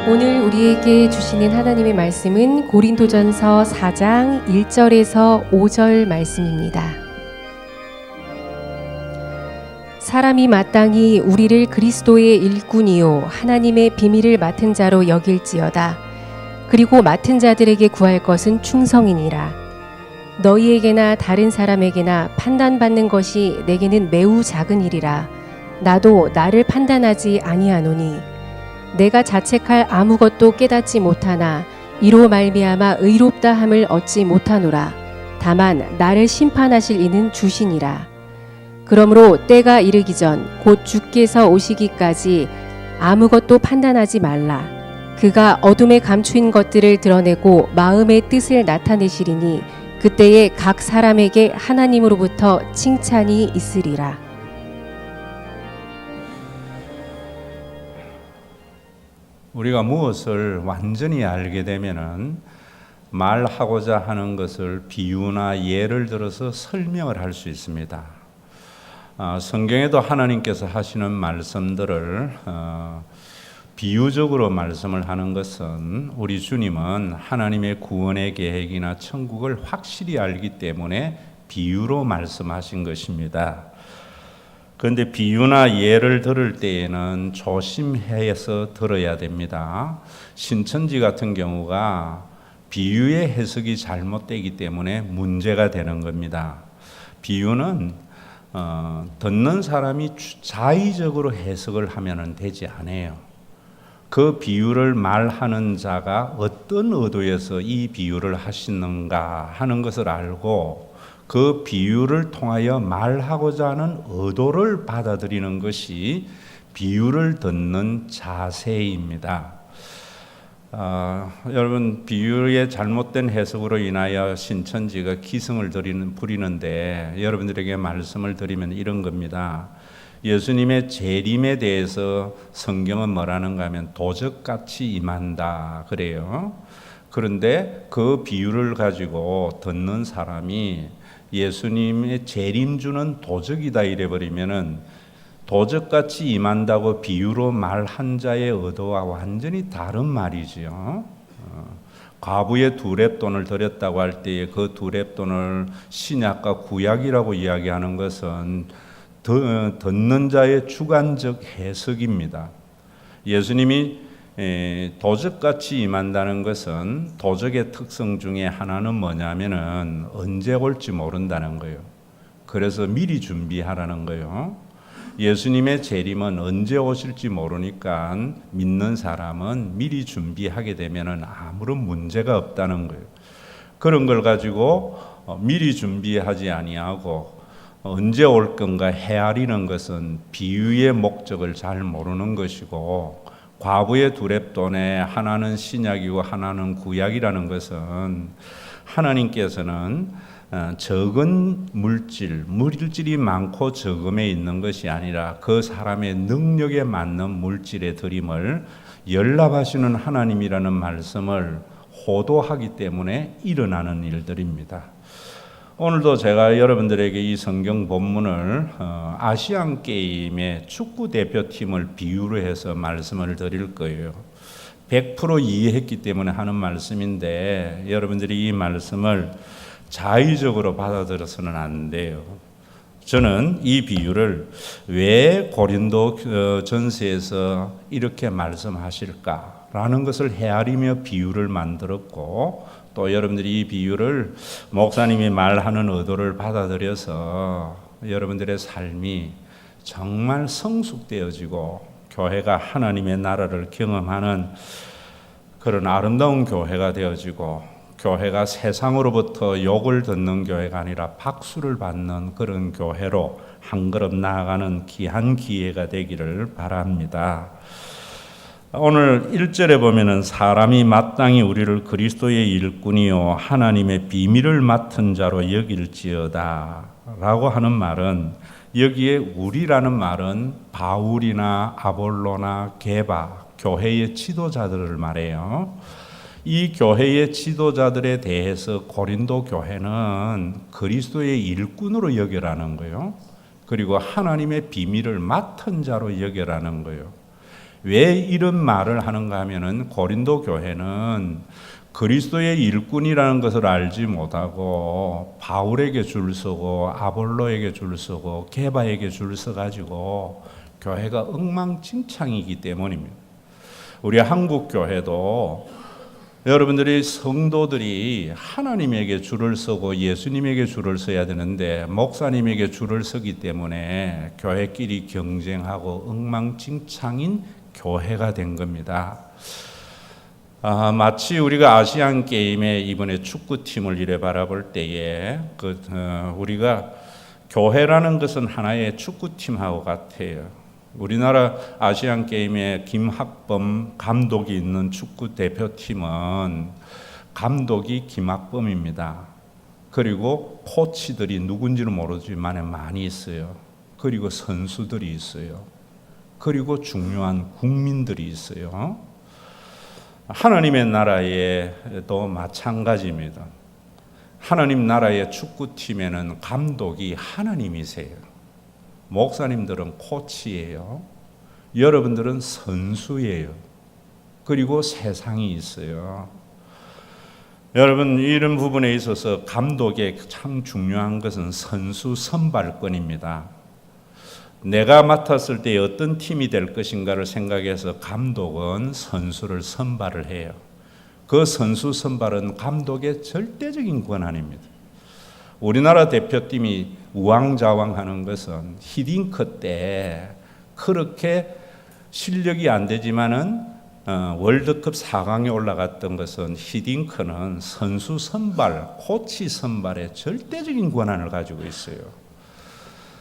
오늘 우리에게 주시는 하나님의 말씀은 고린도전서 4장 1절에서 5절 말씀입니다. 사람이 마땅히 우리를 그리스도의 일꾼이요 하나님의 비밀을 맡은 자로 여길지어다. 그리고 맡은 자들에게 구할 것은 충성이니라. 너희에게나 다른 사람에게나 판단받는 것이 내게는 매우 작은 일이라. 나도 나를 판단하지 아니하노니 내가 자책할 아무것도 깨닫지 못하나 이로 말미암아 의롭다 함을 얻지 못하노라. 다만 나를 심판하실 이는 주시니라. 그러므로 때가 이르기 전 곧 주께서 오시기까지 아무것도 판단하지 말라. 그가 어둠에 감추인 것들을 드러내고 마음의 뜻을 나타내시리니 그때에 각 사람에게 하나님으로부터 칭찬이 있으리라. 우리가 무엇을 완전히 알게 되면은 말하고자 하는 것을 비유나 예를 들어서 설명을 할 수 있습니다. 성경에도 하나님께서 하시는 말씀들을 비유적으로 말씀을 하는 것은 우리 주님은 하나님의 구원의 계획이나 천국을 확실히 알기 때문에 비유로 말씀하신 것입니다. 그런데 비유나 예를 들을 때에는 조심해서 들어야 됩니다. 신천지 같은 경우가 비유의 해석이 잘못되기 때문에 문제가 되는 겁니다. 비유는 듣는 사람이 자의적으로 해석을 하면 되지 않아요. 그 비유를 말하는 자가 어떤 의도에서 이 비유를 하시는가 하는 것을 알고 그 비유를 통하여 말하고자 하는 의도를 받아들이는 것이 비유를 듣는 자세입니다. 여러분, 비유의 잘못된 해석으로 인하여 신천지가 기승을 부리는데 여러분들에게 말씀을 드리면 이런 겁니다. 예수님의 재림에 대해서 성경은 뭐라는가 하면 도적같이 임한다 그래요. 그런데 그 비유를 가지고 듣는 사람이 예수님의 재림주는 도적이다 이래버리면은 도적같이 임한다고 비유로 말한 자의 의도와 완전히 다른 말이지요. 과부의 두 렙돈을 드렸다고 할 때에 그 두 렙돈을 신약과 구약이라고 이야기하는 것은 듣는 자의 주관적 해석입니다. 예수님이 도적같이 임한다는 것은 도적의 특성 중에 하나는 뭐냐면은 언제 올지 모른다는 거예요. 그래서 미리 준비하라는 거예요. 예수님의 재림은 언제 오실지 모르니까 믿는 사람은 미리 준비하게 되면은 아무런 문제가 없다는 거예요. 그런 걸 가지고 미리 준비하지 아니하고 언제 올 건가 헤아리는 것은 비유의 목적을 잘 모르는 것이고, 과부의 두 렙돈에 하나는 신약이고 하나는 구약이라는 것은 하나님께서는 적은 물질이 많고 적음에 있는 것이 아니라 그 사람의 능력에 맞는 물질의 드림을 연락하시는 하나님이라는 말씀을 호도하기 때문에 일어나는 일들입니다. 오늘도 제가 여러분들에게 이 성경 본문을 아시안 게임의 축구 대표팀을 비유로 해서 말씀을 드릴 거예요. 100% 이해했기 때문에 하는 말씀인데 여러분들이 이 말씀을 자의적으로 받아들여서는 안 돼요. 저는 이 비유를 왜 고린도 전서에서 이렇게 말씀하실까라는 것을 헤아리며 비유를 만들었고, 또 여러분들이 이 비유를 목사님이 말하는 의도를 받아들여서 여러분들의 삶이 정말 성숙되어지고 교회가 하나님의 나라를 경험하는 그런 아름다운 교회가 되어지고, 교회가 세상으로부터 욕을 듣는 교회가 아니라 박수를 받는 그런 교회로 한 걸음 나아가는 귀한 기회가 되기를 바랍니다. 오늘 1절에 보면은 사람이 마땅히 우리를 그리스도의 일꾼이요 하나님의 비밀을 맡은 자로 여길지어다 라고 하는 말은, 여기에 우리라는 말은 바울이나 아볼로나 게바 교회의 지도자들을 말해요. 이 교회의 지도자들에 대해서 고린도 교회는 그리스도의 일꾼으로 여겨라는 거예요. 그리고 하나님의 비밀을 맡은 자로 여겨라는 거예요. 왜 이런 말을 하는가 하면은 고린도 교회는 그리스도의 일꾼이라는 것을 알지 못하고 바울에게 줄 서고 아볼로에게 줄 서고 게바에게 줄 서가지고 교회가 엉망진창이기 때문입니다. 우리 한국 교회도 여러분들이 성도들이 하나님에게 줄을 서고 예수님에게 줄을 서야 되는데 목사님에게 줄을 서기 때문에 교회끼리 경쟁하고 엉망진창인 교회가 된 겁니다. 마치 우리가 아시안 게임에 이번에 축구팀을 이래 바라볼 때에 우리가 교회라는 것은 하나의 축구팀하고 같아요. 우리나라 아시안 게임에 김학범 감독이 있는 축구 대표팀은 감독이 김학범입니다. 그리고 코치들이 누군지는 모르지만 많이 있어요. 그리고 선수들이 있어요. 그리고 중요한 국민들이 있어요. 하나님의 나라에도 마찬가지입니다. 하나님 나라의 축구팀에는 감독이 하나님이세요. 목사님들은 코치예요. 여러분들은 선수예요. 그리고 세상이 있어요. 여러분, 이런 부분에 있어서 감독의 참 중요한 것은 선수 선발권입니다. 내가 맡았을 때 어떤 팀이 될 것인가를 생각해서 감독은 선수를 선발을 해요. 그 선수 선발은 감독의 절대적인 권한입니다. 우리나라 대표팀이 우왕좌왕하는 것은 히딩크 때 그렇게 실력이 안 되지만은 월드컵 4강에 올라갔던 것은 히딩크는 선수 선발, 코치 선발에 절대적인 권한을 가지고 있어요.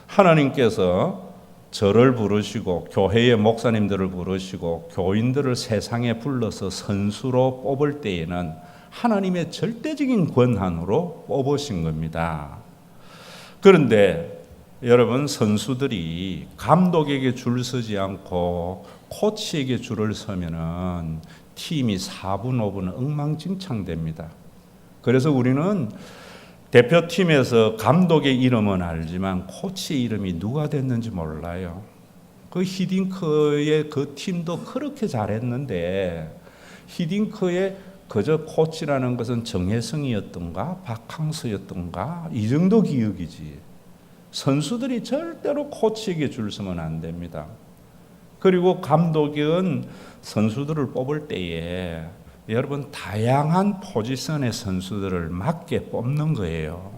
하나님께서 저를 부르시고 교회의 목사님들을 부르시고 교인들을 세상에 불러서 선수로 뽑을 때에는 하나님의 절대적인 권한으로 뽑으신 겁니다. 그런데 여러분, 선수들이 감독에게 줄 서지 않고 코치에게 줄을 서면은 팀이 4분 5분 엉망진창됩니다. 그래서 우리는 대표팀에서 감독의 이름은 알지만 코치의 이름이 누가 됐는지 몰라요. 그 히딩크의 그 팀도 그렇게 잘했는데 히딩크의 그저 코치라는 것은 정혜성이었던가 박항서였던가 이 정도 기억이지. 선수들이 절대로 코치에게 줄 서면 안 됩니다. 그리고 감독은 선수들을 뽑을 때에 여러분 다양한 포지션의 선수들을 맞게 뽑는 거예요.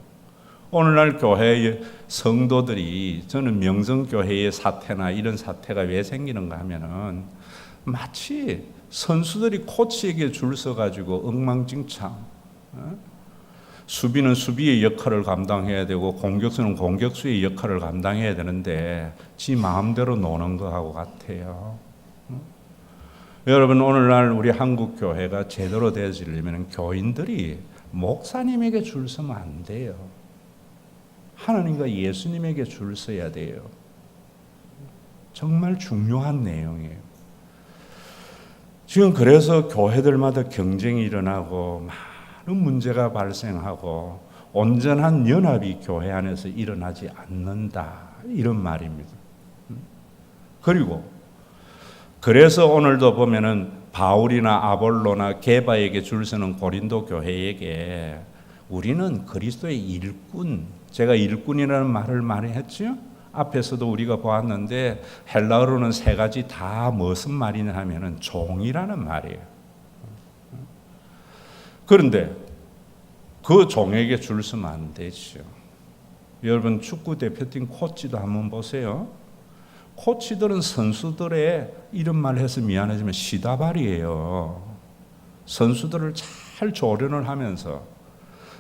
오늘날 교회의 성도들이 저는 명성교회의 사태나 이런 사태가 왜 생기는가 하면은 마치 선수들이 코치에게 줄 서가지고 엉망진창, 수비는 수비의 역할을 감당해야 되고 공격수는 공격수의 역할을 감당해야 되는데 지 마음대로 노는 거하고 같아요. 여러분, 오늘날 우리 한국 교회가 제대로 되어지려면 교인들이 목사님에게 줄 서면 안 돼요. 하나님과 예수님에게 줄 서야 돼요. 정말 중요한 내용이에요. 지금 그래서 교회들마다 경쟁이 일어나고 많은 문제가 발생하고 온전한 연합이 교회 안에서 일어나지 않는다, 이런 말입니다. 그리고 그래서 오늘도 보면은 바울이나 아볼로나 게바에게 줄 서는 고린도 교회에게 우리는 그리스도의 일꾼, 제가 일꾼이라는 말을 많이 했죠. 앞에서도 우리가 보았는데 헬라어로는 세 가지 다 무슨 말이냐 하면은 종이라는 말이에요. 그런데 그 종에게 줄 서면 안 되죠. 여러분, 축구 대표팀 코치도 한번 보세요. 코치들은 선수들의 이런 말 해서 미안하지만 시다발이에요. 선수들을 잘 조련을 하면서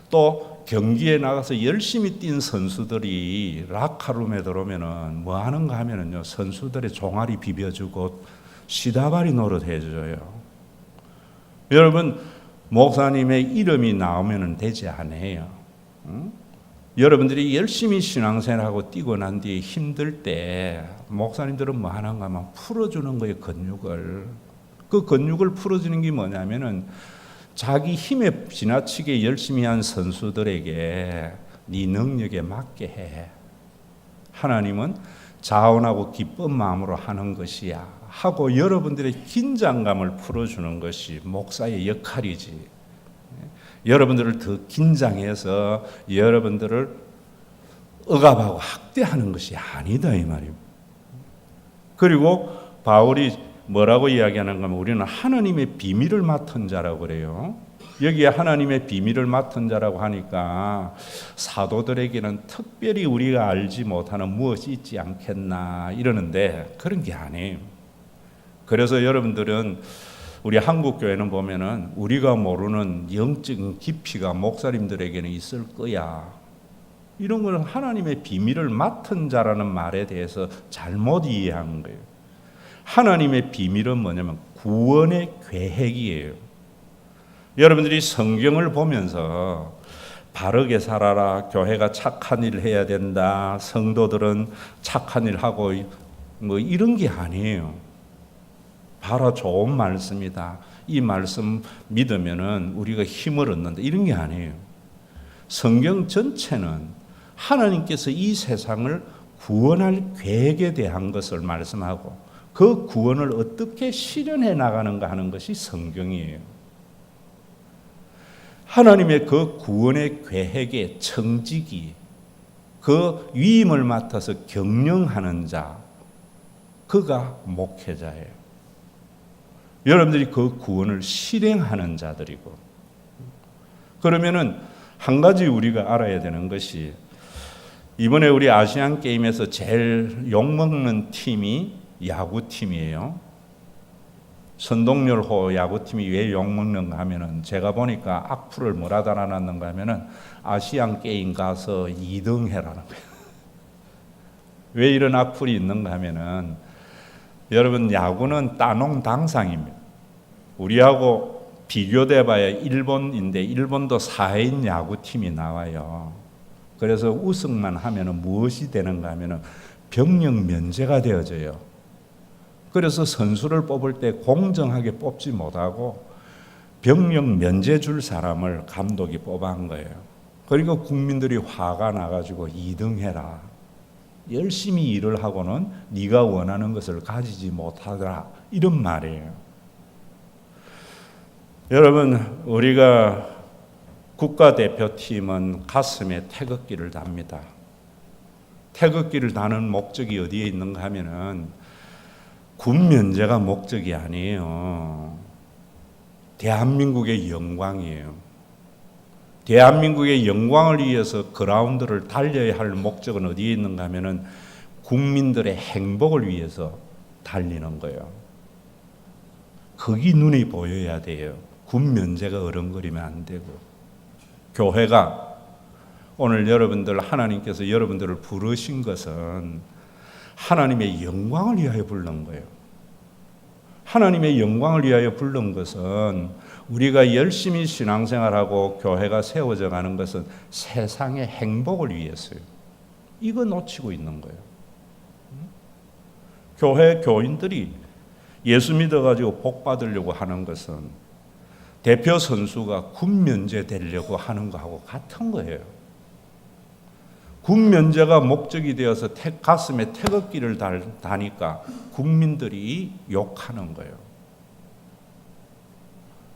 또 경기에 나가서 열심히 뛴 선수들이 락카룸에 들어오면은 뭐 하는가 하면은요, 선수들의 종아리 비벼주고 시다발이 노릇 해줘요. 여러분, 목사님의 이름이 나오면은 되지 않아요. 응? 여러분들이 열심히 신앙생활하고 뛰고 난 뒤에 힘들 때 목사님들은 뭐 하는가 하면 풀어주는 거예요, 근육을. 그 근육을 풀어주는 게 뭐냐면은 자기 힘에 지나치게 열심히 한 선수들에게 네 능력에 맞게 해. 하나님은 자원하고 기쁜 마음으로 하는 것이야 하고 여러분들의 긴장감을 풀어주는 것이 목사의 역할이지. 여러분들을 더 긴장해서 여러분들을 억압하고 학대하는 것이 아니다 이 말입니다. 그리고 바울이 뭐라고 이야기하는가 하면 우리는 하나님의 비밀을 맡은 자라고 그래요. 여기에 하나님의 비밀을 맡은 자라고 하니까 사도들에게는 특별히 우리가 알지 못하는 무엇이 있지 않겠나 이러는데 그런 게 아니에요. 그래서 여러분들은 우리 한국 교회는 보면은 우리가 모르는 영적인 깊이가 목사님들에게는 있을 거야. 이런 걸 하나님의 비밀을 맡은 자라는 말에 대해서 잘못 이해한 거예요. 하나님의 비밀은 뭐냐면 구원의 계획이에요. 여러분들이 성경을 보면서 바르게 살아라, 교회가 착한 일을 해야 된다, 성도들은 착한 일 하고 뭐 이런 게 아니에요. 바로 좋은 말씀이다. 이 말씀 믿으면은 우리가 힘을 얻는다. 이런 게 아니에요. 성경 전체는 하나님께서 이 세상을 구원할 계획에 대한 것을 말씀하고 그 구원을 어떻게 실현해 나가는가 하는 것이 성경이에요. 하나님의 그 구원의 계획의 청지기, 그 위임을 맡아서 경영하는 자, 그가 목회자예요. 여러분들이 그 구원을 실행하는 자들이고, 그러면은 한 가지 우리가 알아야 되는 것이 이번에 우리 아시안 게임에서 제일 욕먹는 팀이 야구팀이에요. 선동열호 야구팀이 왜 욕먹는가 하면은 제가 보니까 악플을 뭐라 달아놨는가 하면은 아시안 게임 가서 2등 해라는 거예요. 왜 이런 악플이 있는가 하면은 여러분 야구는 따농 당상입니다. 우리하고 비교돼 봐야 일본인데 일본도 4인 야구팀이 나와요. 그래서 우승만 하면은 무엇이 되는가 하면은 병력 면제가 되어져요. 그래서 선수를 뽑을 때 공정하게 뽑지 못하고 병력 면제 줄 사람을 감독이 뽑아한 거예요. 그리고 국민들이 화가 나가지고 2등 해라. 열심히 일을 하고는 네가 원하는 것을 가지지 못하더라. 이런 말이에요. 여러분, 우리가 국가대표팀은 가슴에 태극기를 답니다. 태극기를 다는 목적이 어디에 있는가 하면은 군 면제가 목적이 아니에요. 대한민국의 영광이에요. 대한민국의 영광을 위해서 그라운드를 달려야 할 목적은 어디에 있는가 하면은 국민들의 행복을 위해서 달리는 거예요. 거기 눈이 보여야 돼요. 군 면제가 어른거리면 안 되고. 교회가 오늘 여러분들 하나님께서 여러분들을 부르신 것은 하나님의 영광을 위하여 부른 거예요. 하나님의 영광을 위하여 부른 것은 우리가 열심히 신앙생활하고 교회가 세워져 가는 것은 세상의 행복을 위해서요. 이거 놓치고 있는 거예요. 교회 교인들이 예수 믿어가지고 복 받으려고 하는 것은 대표 선수가 군 면제 되려고 하는 거하고 같은 거예요. 군 면제가 목적이 되어서 가슴에 태극기를 다니까 국민들이 욕하는 거예요.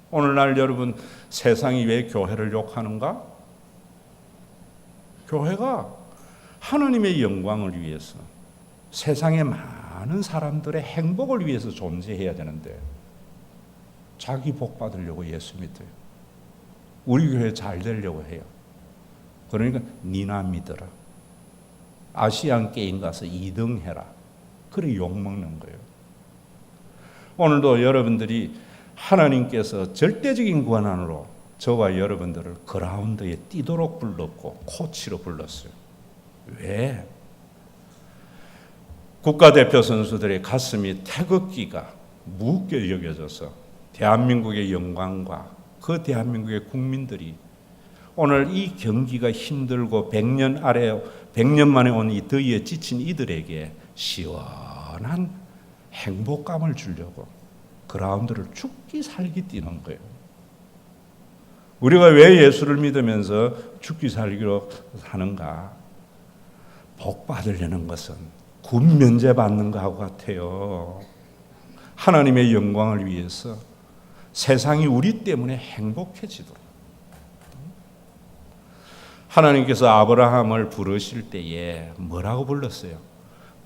오늘날 여러분 세상이 왜 교회를 욕하는가? 교회가 하나님의 영광을 위해서 세상의 많은 사람들의 행복을 위해서 존재해야 되는데 자기 복 받으려고 예수 믿어요. 우리 교회 잘 되려고 해요. 그러니까 니나 믿어라. 아시안 게임 가서 2등 해라. 그래 욕먹는 거예요. 오늘도 여러분들이 하나님께서 절대적인 권한으로 저와 여러분들을 그라운드에 뛰도록 불렀고 코치로 불렀어요. 왜? 국가대표 선수들의 가슴이 태극기가 무겁게 여겨져서 대한민국의 영광과 그 대한민국의 국민들이 오늘 이 경기가 힘들고 100년 만에 온 이 더위에 지친 이들에게 시원한 행복감을 주려고 그라운드를 죽기 살기 뛰는 거예요. 우리가 왜 예수를 믿으면서 죽기 살기로 사는가? 복 받으려는 것은 군 면제 받는 것하고 같아요. 하나님의 영광을 위해서 세상이 우리 때문에 행복해지도록 하나님께서 아브라함을 부르실 때에 뭐라고 불렀어요?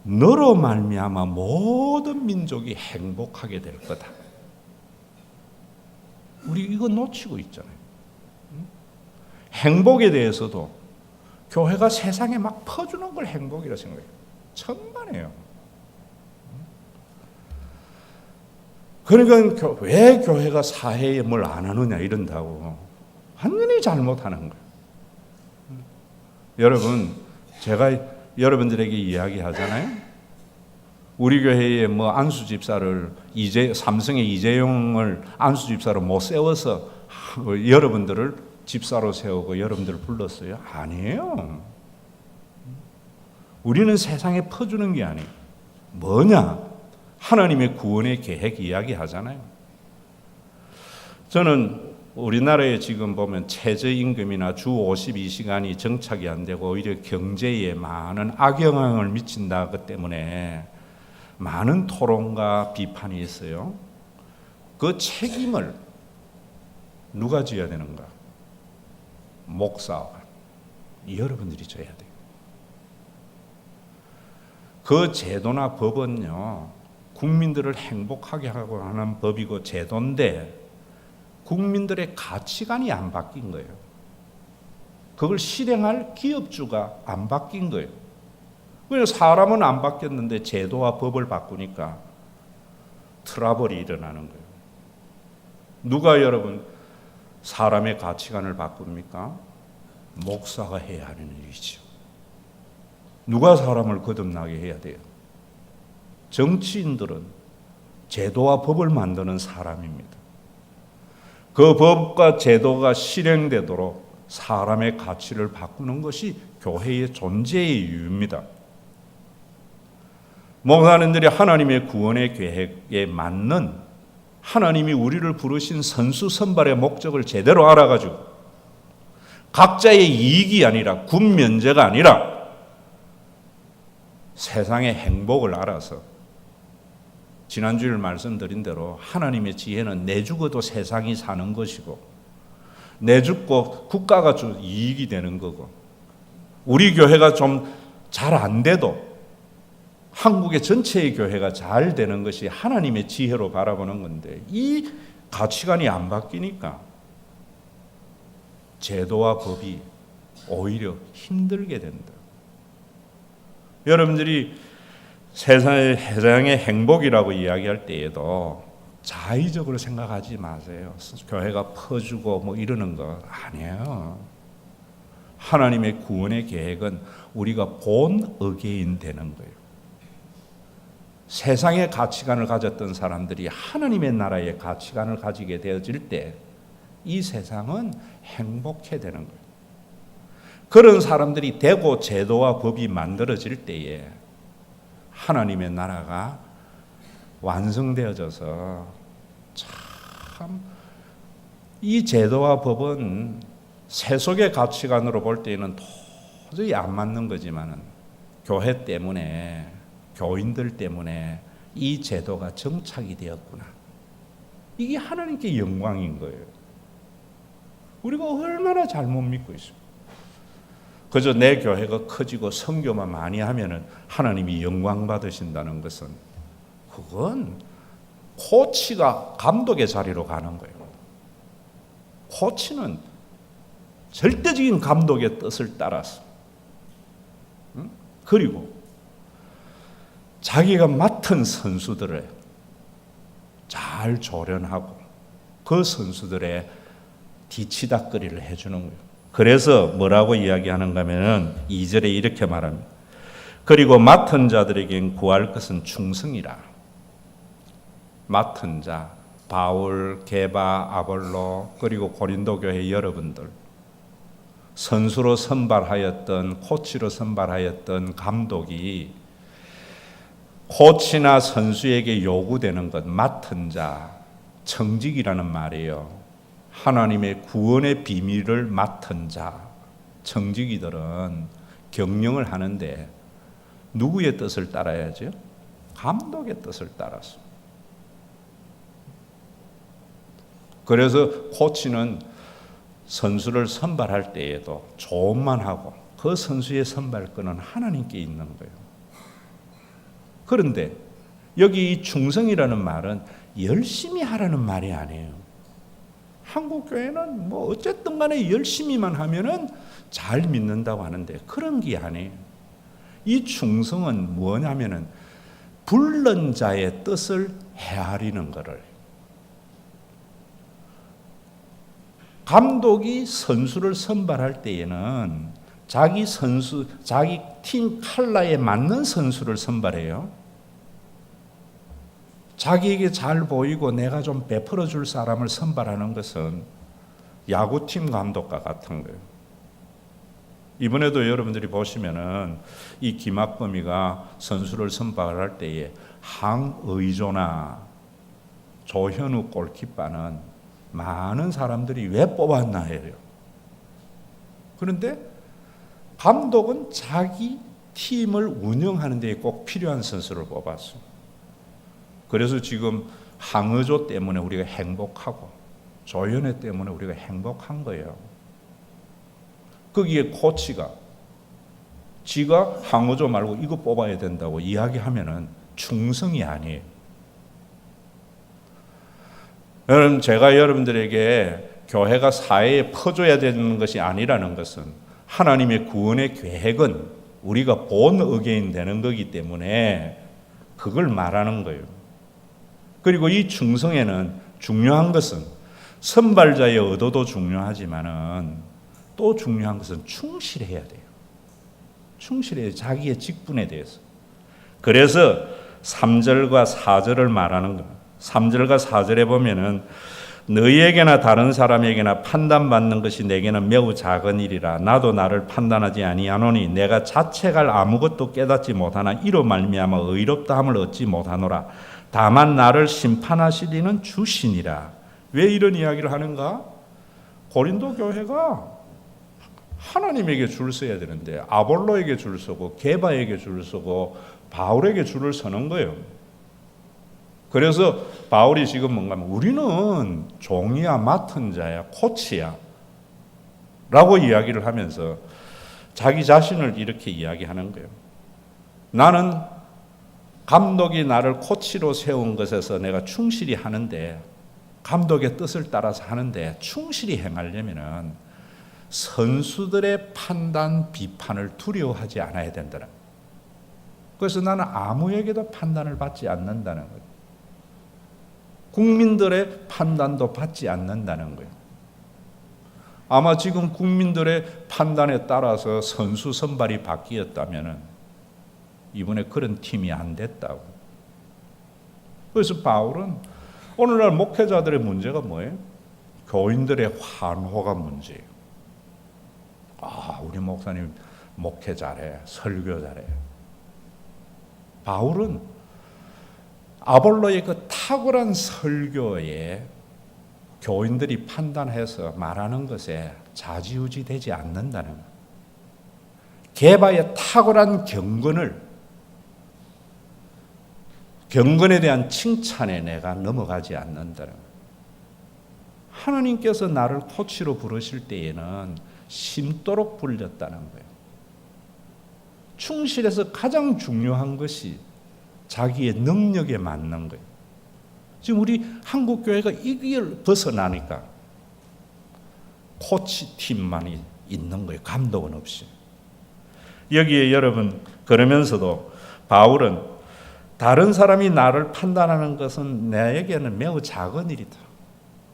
너로 말미암아 모든 민족이 행복하게 될 거다. 우리 이거 놓치고 있잖아요. 행복에 대해서도 교회가 세상에 막 퍼주는 걸 행복이라 생각해요. 천만에요. 그러니까 왜 교회가 사회에 뭘 안 하느냐 이런다고. 완전히 잘못하는 거예요. 여러분, 제가 여러분들에게 이야기하잖아요. 우리 교회에 뭐 안수 집사를 삼성의 이재용을 안수 집사로 못 세워서 여러분들을 집사로 세우고 여러분들을 불렀어요? 아니에요. 우리는 세상에 퍼주는 게 아니에요. 뭐냐? 하나님의 구원의 계획 이야기하잖아요. 저는 우리나라에 지금 보면 최저임금이나 주 52시간이 정착이 안 되고 오히려 경제에 많은 악영향을 미친다 그 때문에 많은 토론과 비판이 있어요. 그 책임을 누가 져야 되는가? 목사와 여러분들이 져야 돼요. 그 제도나 법은요, 국민들을 행복하게 하고 하는 법이고 제도인데 국민들의 가치관이 안 바뀐 거예요. 그걸 실행할 기업주가 안 바뀐 거예요. 그래서 사람은 안 바뀌었는데 제도와 법을 바꾸니까 트러블이 일어나는 거예요. 누가 여러분 사람의 가치관을 바꿉니까? 목사가 해야 하는 일이죠. 누가 사람을 거듭나게 해야 돼요? 정치인들은 제도와 법을 만드는 사람입니다. 그 법과 제도가 실행되도록 사람의 가치를 바꾸는 것이 교회의 존재의 이유입니다. 목사님들이 하나님의 구원의 계획에 맞는 하나님이 우리를 부르신 선수 선발의 목적을 제대로 알아가지고 각자의 이익이 아니라 군 면제가 아니라 세상의 행복을 알아서 지난주에 말씀드린 대로 하나님의 지혜는 내 죽어도 세상이 사는 것이고 내 죽고 국가가 좀 이익이 되는 거고 우리 교회가 좀 잘 안 돼도 한국의 전체의 교회가 잘 되는 것이 하나님의 지혜로 바라보는 건데 이 가치관이 안 바뀌니까 제도와 법이 오히려 힘들게 된다. 여러분들이 세상의 행복이라고 이야기할 때에도 자의적으로 생각하지 마세요. 교회가 퍼주고 뭐 이러는 거 아니에요. 하나님의 구원의 계획은 우리가 본 어게인 되는 거예요. 세상의 가치관을 가졌던 사람들이 하나님의 나라의 가치관을 가지게 되어질 때 이 세상은 행복해 되는 거예요. 그런 사람들이 되고 제도와 법이 만들어질 때에 하나님의 나라가 완성되어져서 참 이 제도와 법은 세속의 가치관으로 볼 때는 도저히 안 맞는 거지만 교회 때문에 교인들 때문에 이 제도가 정착이 되었구나. 이게 하나님께 영광인 거예요. 우리가 얼마나 잘못 믿고 있습니까? 그저 내 교회가 커지고 선교만 많이 하면은 하나님이 영광 받으신다는 것은 그건 코치가 감독의 자리로 가는 거예요. 코치는 절대적인 감독의 뜻을 따라서 그리고 자기가 맡은 선수들을 잘 조련하고 그 선수들의 뒤치다거리를 해주는 거예요. 그래서 뭐라고 이야기하는가 하면 2절에 이렇게 말합니다. 그리고 맡은 자들에겐 구할 것은 충성이라. 맡은 자, 바울, 게바, 아볼로 그리고 고린도 교회 여러분들 선수로 선발하였던 코치로 선발하였던 감독이 코치나 선수에게 요구되는 것 맡은 자, 청직이라는 말이에요. 하나님의 구원의 비밀을 맡은 자, 청지기들은 경영을 하는데 누구의 뜻을 따라야죠? 감독의 뜻을 따라서. 그래서 코치는 선수를 선발할 때에도 조언만 하고 그 선수의 선발권은 하나님께 있는 거예요. 그런데 여기 이 충성이라는 말은 열심히 하라는 말이 아니에요. 한국 교회는 뭐 어쨌든 간에 열심히만 하면은 잘 믿는다고 하는데 그런 게 아니에요. 이 충성은 뭐냐면은 불른 자의 뜻을 헤아리는 거를. 감독이 선수를 선발할 때에는 자기 팀 컬러에 맞는 선수를 선발해요. 자기에게 잘 보이고 내가 좀 베풀어 줄 사람을 선발하는 것은 야구팀 감독과 같은 거예요. 이번에도 여러분들이 보시면은 이 김학범이가 선수를 선발할 때에 항의조나 조현우 골키퍼는 많은 사람들이 왜 뽑았나 해요. 그런데 감독은 자기 팀을 운영하는 데 꼭 필요한 선수를 뽑았어. 그래서 지금 항의조 때문에 우리가 행복하고 조현우 때문에 우리가 행복한 거예요. 거기에 코치가 지가 항의조 말고 이거 뽑아야 된다고 이야기하면은 충성이 아니에요. 여러분, 제가 여러분들에게 교회가 사회에 퍼줘야 되는 것이 아니라는 것은 하나님의 구원의 계획은 우리가 본 의뢰인 되는 거기 때문에 그걸 말하는 거예요. 그리고 이 충성에는 중요한 것은 선발자의 의도도 중요하지만은 또 중요한 것은 충실해야 돼요. 충실해야 자기의 직분에 대해서. 그래서 3절과 4절을 말하는 겁니다. 3절과 4절에 보면은 너희에게나 다른 사람에게나 판단받는 것이 내게는 매우 작은 일이라 나도 나를 판단하지 아니하노니 내가 자책할 아무것도 깨닫지 못하나 이로 말미암아 의롭다함을 얻지 못하노라. 다만 나를 심판하시리는 주시니라. 왜 이런 이야기를 하는가? 고린도 교회가 하나님에게 줄 서야 되는데 아볼로에게 줄 서고 게바에게 줄 서고 바울에게 줄을 서는 거예요. 그래서 바울이 지금 뭔가 하면 우리는 종이야, 맡은 자야, 코치야 라고 이야기를 하면서 자기 자신을 이렇게 이야기하는 거예요. 나는 감독이 나를 코치로 세운 것에서 내가 충실히 하는데 감독의 뜻을 따라서 하는데 충실히 행하려면은 선수들의 판단, 비판을 두려워하지 않아야 된다는. 그래서 나는 아무에게도 판단을 받지 않는다는 거예요. 국민들의 판단도 받지 않는다는 거예요. 아마 지금 국민들의 판단에 따라서 선수 선발이 바뀌었다면 이번에 그런 팀이 안 됐다고. 그래서 바울은 오늘날 목회자들의 문제가 뭐예요? 교인들의 환호가 문제예요. 아, 우리 목사님 목회 잘해, 설교 잘해. 바울은 아볼로의 그 탁월한 설교에 교인들이 판단해서 말하는 것에 좌지우지 되지 않는다는 것. 게바의 탁월한 경건에 대한 칭찬에 내가 넘어가지 않는다는 것. 하나님께서 나를 코치로 부르실 때에는 심도록 불렸다는 거예요. 충실해서 가장 중요한 것이 자기의 능력에 맞는 거예요. 지금 우리 한국 교회가 이 길을 벗어나니까 코치 팀만이 있는 거예요. 감독은 없이. 여기에 여러분 그러면서도 바울은 다른 사람이 나를 판단하는 것은 나에게는 매우 작은 일이다.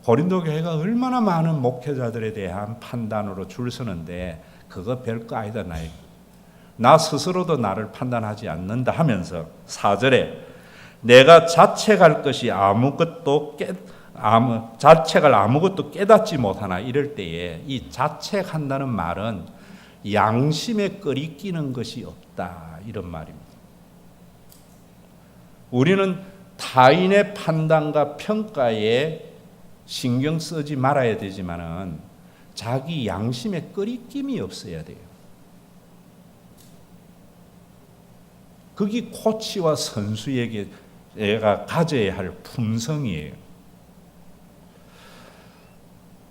고린도 교회가 얼마나 많은 목회자들에 대한 판단으로 줄 서는데 그거 별거 아니다 나에게. 나 스스로도 나를 판단하지 않는다 하면서 4절에 내가 자책할 아무것도 깨닫지 못하나 이럴 때에 이 자책한다는 말은 양심에 끄리끼는 것이 없다 이런 말입니다. 우리는 타인의 판단과 평가에 신경 쓰지 말아야 되지만은 자기 양심에 끄리낌이 없어야 돼요. 그게 코치와 선수에게 얘가 가져야 할 품성이에요.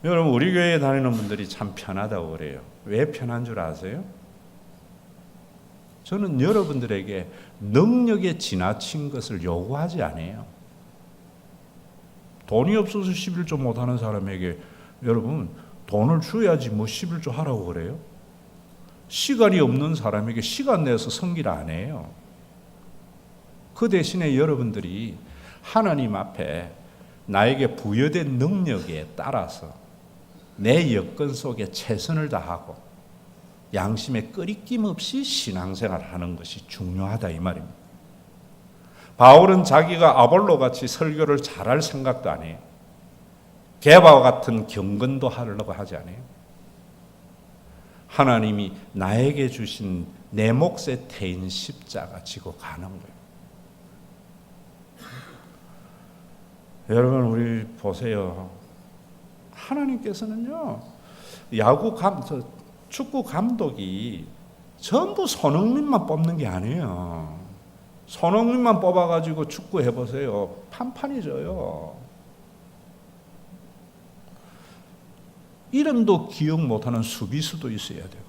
여러분, 우리 교회에 다니는 분들이 참 편하다고 그래요. 왜 편한 줄 아세요? 저는 여러분들에게 능력에 지나친 것을 요구하지 않아요. 돈이 없어서 11조 못하는 사람에게 여러분 돈을 줘야지 뭐 11조 하라고 그래요? 시간이 없는 사람에게 시간 내서 섬기라 안 해요. 그 대신에 여러분들이 하나님 앞에 나에게 부여된 능력에 따라서 내 여건 속에 최선을 다하고 양심에 끄리낌 없이 신앙생활을 하는 것이 중요하다 이 말입니다. 바울은 자기가 아볼로같이 설교를 잘할 생각도 안 해요. 게바와 같은 경건도 하려고 하지 않아요. 하나님이 나에게 주신 내 몫의 태인 십자가 지고 가는 거예요. 여러분, 우리 보세요. 하나님께서는요, 축구 감독이 전부 손흥민만 뽑는 게 아니에요. 손흥민만 뽑아가지고 축구 해보세요. 판판이 져요. 이름도 기억 못하는 수비수도 있어야 되고,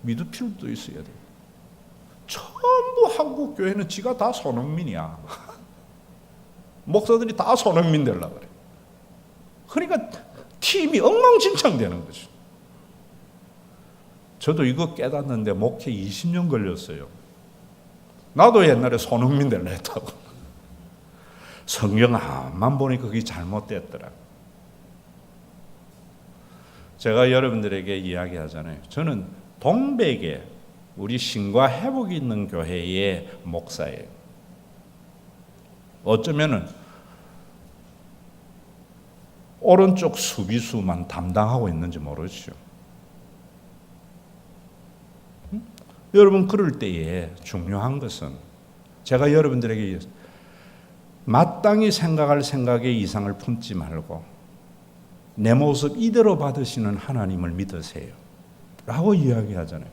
미드필드도 있어야 되고, 전부 한국 교회는 지가 다 손흥민이야. 목사들이 다 손흥민 되려고 그래. 그러니까 팀이 엉망진창 되는 거죠. 저도 이거 깨닫는데 목회 20년 걸렸어요. 나도 옛날에 손흥민 되려 했다고. 성경 앞만 보니까 그게 잘못됐더라. 제가 여러분들에게 이야기하잖아요. 저는 동백에 우리 신과 회복이 있는 교회의 목사예요. 어쩌면은 오른쪽 수비수만 담당하고 있는지 모르죠. 여러분, 그럴 때에 중요한 것은 제가 여러분들에게 마땅히 생각할 생각의 이상을 품지 말고 내 모습 이대로 받으시는 하나님을 믿으세요 라고 이야기하잖아요.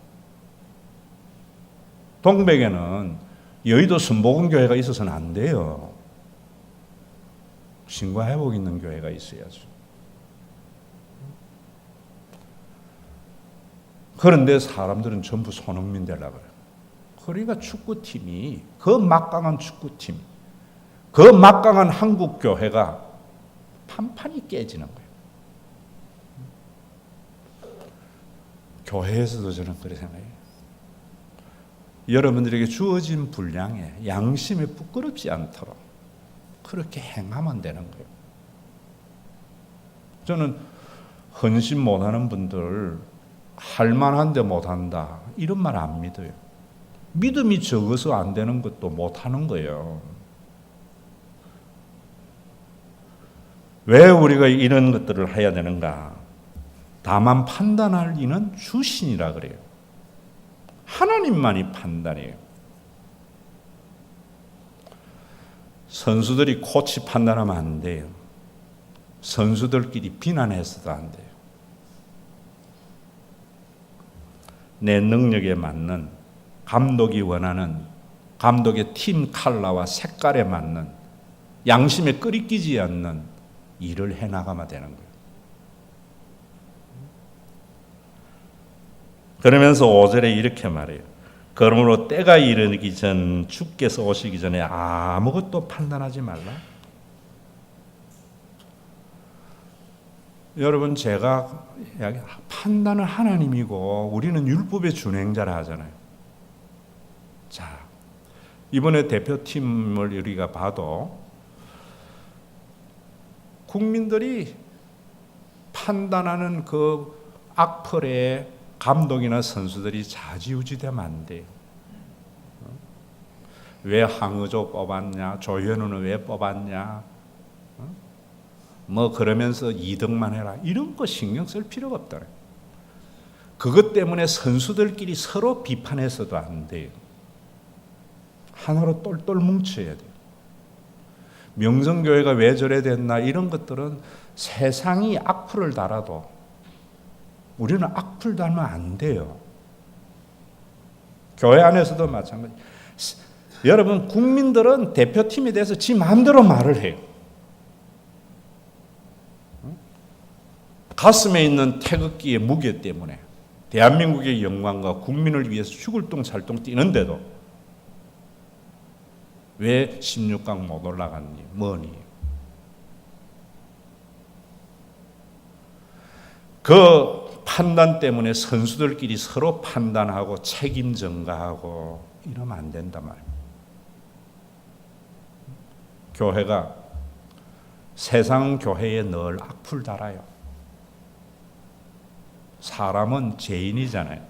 동백에는 여의도 순복음교회가 있어서는 안 돼요. 신과 회복 있는 교회가 있어야죠. 그런데 사람들은 전부 손흥민 되려고 그래요. 그러니까 축구팀이, 그 막강한 축구팀, 그 막강한 한국 교회가 판판이 깨지는 거예요. 교회에서도 저는 그렇게 생각해요. 여러분들에게 주어진 분량에 양심에 부끄럽지 않도록 그렇게 행하면 되는 거예요. 저는 헌신 못하는 분들 할만한데 못한다 이런 말 안 믿어요. 믿음이 적어서 안 되는 것도 못하는 거예요. 왜 우리가 이런 것들을 해야 되는가? 다만 판단할 이는 주신이라 그래요. 하나님만이 판단해요. 선수들이 코치 판단하면 안 돼요. 선수들끼리 비난해서도 안 돼요. 내 능력에 맞는, 감독이 원하는, 감독의 팀 컬러와 색깔에 맞는, 양심에 끄리끼지 않는 일을 해나가면 되는 거예요. 그러면서 5절에 이렇게 말해요. 그러므로 때가 이르기 전, 주께서 오시기 전에 아무것도 판단하지 말라. 여러분, 제가 판단은 하나님이고 우리는 율법의 준행자라 하잖아요. 자, 이번에 대표팀을 우리가 봐도 국민들이 판단하는 그 악플에 감독이나 선수들이 좌지우지되면 안 돼요. 왜 황의조 뽑았냐? 조현우는 왜 뽑았냐? 뭐 그러면서 2등만 해라. 이런 거 신경 쓸 필요가 없다. 그것 때문에 선수들끼리 서로 비판해서도 안 돼요. 하나로 똘똘 뭉쳐야 돼요. 명성교회가 왜 저래 됐나 이런 것들은 세상이 악플을 달아도 우리는 악플 달면 안 돼요. 교회 안에서도 마찬가지. 여러분, 국민들은 대표팀에 대해서 지 마음대로 말을 해요. 가슴에 있는 태극기의 무게 때문에 대한민국의 영광과 국민을 위해서 죽을 똥 살 똥 뛰는데도 왜 16강 못 올라갔니? 뭐니? 그 판단 때문에 선수들끼리 서로 판단하고 책임 전가하고 이러면 안 된단 말이에요. 교회가 세상 교회에 늘 악플 달아요. 사람은 죄인이잖아요.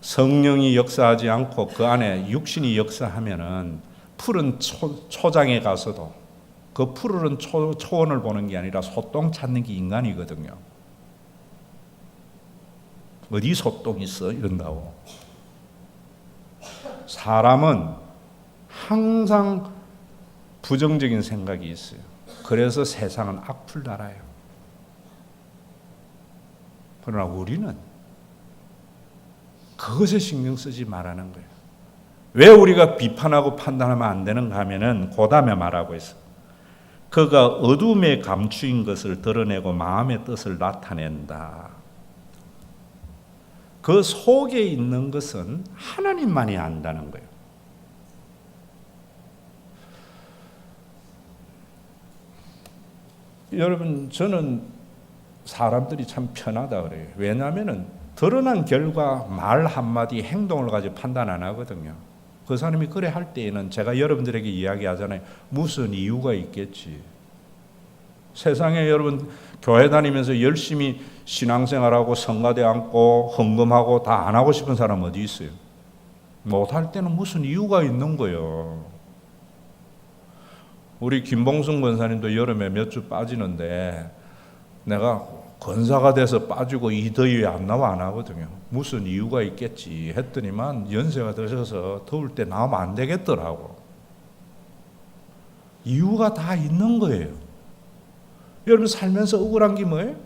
성령이 역사하지 않고 그 안에 육신이 역사하면은 푸른 초장에 가서도 그 푸른 초원을 보는 게 아니라 소똥 찾는 게 인간이거든요. 어디 소똥 있어? 이런다고. 사람은 항상 부정적인 생각이 있어요. 그래서 세상은 악플 달아요. 그러나 우리는 그것에 신경 쓰지 말라는 거예요. 왜 우리가 비판하고 판단하면 안 되는가 하면은 그 다음에 말하고 있어요. 그가 어둠에 감추인 것을 드러내고 마음의 뜻을 나타낸다. 그 속에 있는 것은 하나님만이 안다는 거예요. 여러분, 저는 사람들이 참 편하다 그래요. 왜냐하면 드러난 결과 말 한마디 행동을 가지고 판단 안 하거든요. 그 사람이 그래 할 때에는 제가 여러분들에게 이야기하잖아요. 무슨 이유가 있겠지. 세상에 여러분 교회 다니면서 열심히 신앙생활하고 성가대 앉고 헌금하고 다 안 하고 싶은 사람 어디 있어요? 못할 때는 무슨 이유가 있는 거예요. 우리 김봉승 권사님도 여름에 몇 주 빠지는데 내가 권사가 돼서 빠지고 이 더위에 안 나와 안 하거든요. 무슨 이유가 있겠지 했더니만 연세가 드셔서 더울 때 나오면 안 되겠더라고. 이유가 다 있는 거예요. 여러분 살면서 억울한 게 뭐예요?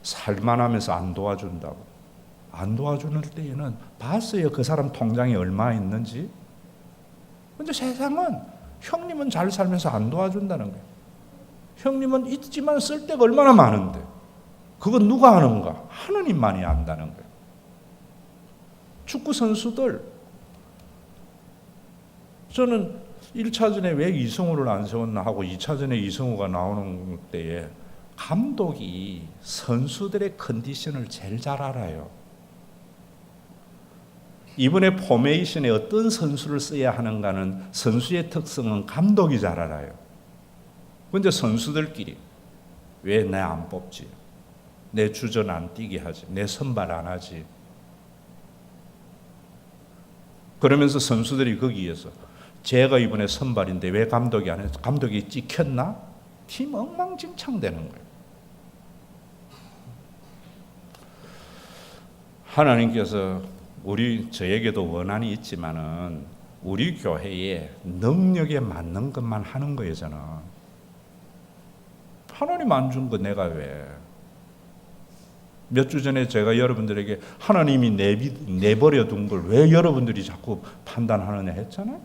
살만하면서 안 도와준다고. 안 도와주는 때에는 봤어요. 그 사람 통장에 얼마 있는지. 근데 세상은 형님은 잘 살면서 안 도와준다는 거예요. 형님은 있지만 쓸 데가 얼마나 많은데 그건 누가 아는가? 하나님만이 안다는 거예요. 축구 선수들 저는 1차전에 왜 이성우를 안 세웠나 하고 2차전에 이성우가 나오는 때에 감독이 선수들의 컨디션을 제일 잘 알아요. 이번에 포메이션에 어떤 선수를 써야 하는가는 선수의 특성은 감독이 잘 알아요. 그런데 선수들끼리 왜 내 안 뽑지? 내 주전 안 뛰게 하지? 내 선발 안 하지? 그러면서 선수들이 거기에서 제가 이번에 선발인데 왜 감독이 안 해서 감독이 찍혔나? 팀 엉망진창 되는 거예요. 하나님께서 저에게도 원한이 있지만은 우리 교회에 능력에 맞는 것만 하는 거예요. 저는 하나님 안 준 거 내가 왜? 몇 주 전에 제가 여러분들에게 하나님이 내버려 둔 걸 왜 여러분들이 자꾸 판단하느냐 했잖아요.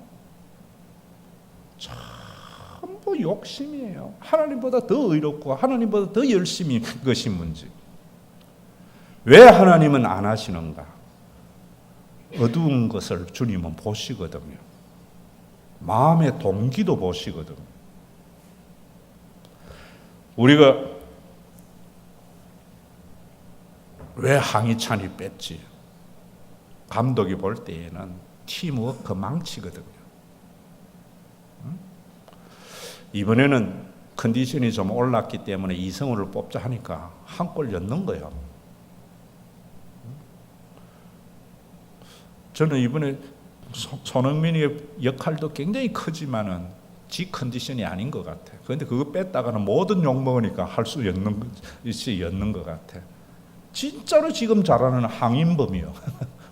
전부 욕심이에요. 하나님보다 더 의롭고 하나님보다 더 열심히 그것이 문제. 왜 하나님은 안 하시는가? 어두운 것을 주님은 보시거든요. 마음의 동기도 보시거든요. 우리가 왜 항희찬이 뺐지? 감독이 볼 때에는 팀워크 망치거든요. 이번에는 컨디션이 좀 올랐기 때문에 이성우를 뽑자 하니까 한 골 넣는 거예요. 저는 이번에 손흥민의 역할도 굉장히 크지만은 지 컨디션이 아닌 것 같아. 그런데 그거 뺐다가는 모든 욕 먹으니까 할 수 없는 것이 없는 것 같아. 진짜로 지금 잘하는 항인범이요.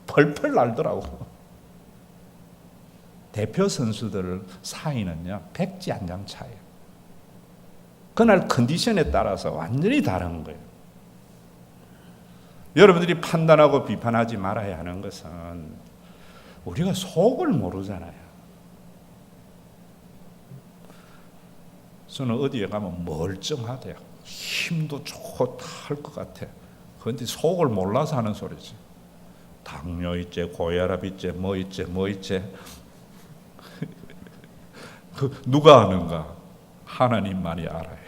펄펄 날더라고. 대표 선수들 사이는요, 백지 한 장 차이에요. 그날 컨디션에 따라서 완전히 다른 거예요. 여러분들이 판단하고 비판하지 말아야 하는 것은 우리가 속을 모르잖아요. 저는 어디에 가면 멀쩡하대요. 힘도 좋고 다 할 것 같아. 그런데 속을 몰라서 하는 소리지. 당뇨 있지, 고혈압 있지, 뭐 있지, 뭐 있지. 그 누가 아는가? 하나님만이 알아요.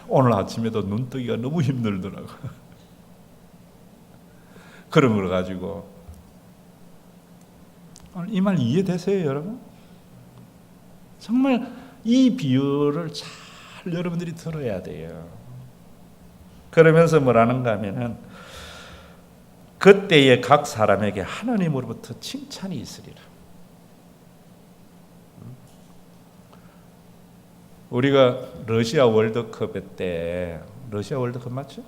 오늘 아침에도 눈 뜨기가 너무 힘들더라고. 그런 걸 가지고 이 말 이해되세요, 여러분? 정말 이 비유를 잘 여러분들이 들어야 돼요. 그러면서 뭐라는가 하면은 그때의 각 사람에게 하나님으로부터 칭찬이 있으리라. 우리가 러시아 월드컵 때, 러시아 월드컵 맞죠?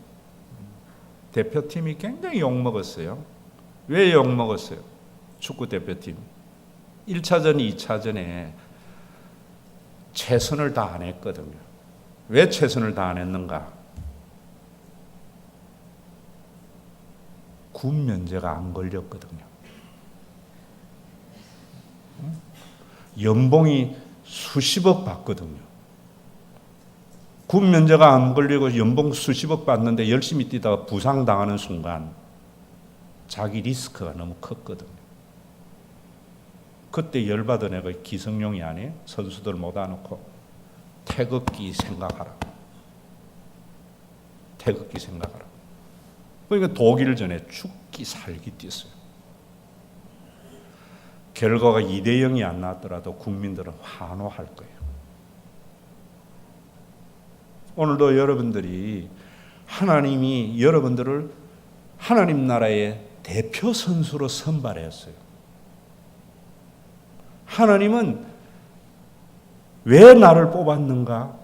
대표팀이 굉장히 욕먹었어요. 왜 욕먹었어요? 축구 대표팀 1차전, 2차전에 최선을 다 안 했거든요. 왜 최선을 다 안 했는가? 군 면제가 안 걸렸거든요. 연봉이 수십억 받거든요. 군 면제가 안 걸리고 연봉 수십억 받는데 열심히 뛰다가 부상당하는 순간 자기 리스크가 너무 컸거든요. 그때 열받은 애가 기성용이 아니에요? 선수들 모아놓고 태극기 생각하라. 태극기 생각하라. 그러니까 독일전에 죽기 살기 뛰었어요. 결과가 2대0이 안 나왔더라도 국민들은 환호할 거예요. 오늘도 여러분들이 하나님이 여러분들을 하나님 나라의 대표 선수로 선발했어요. 하나님은 왜 나를 뽑았는가?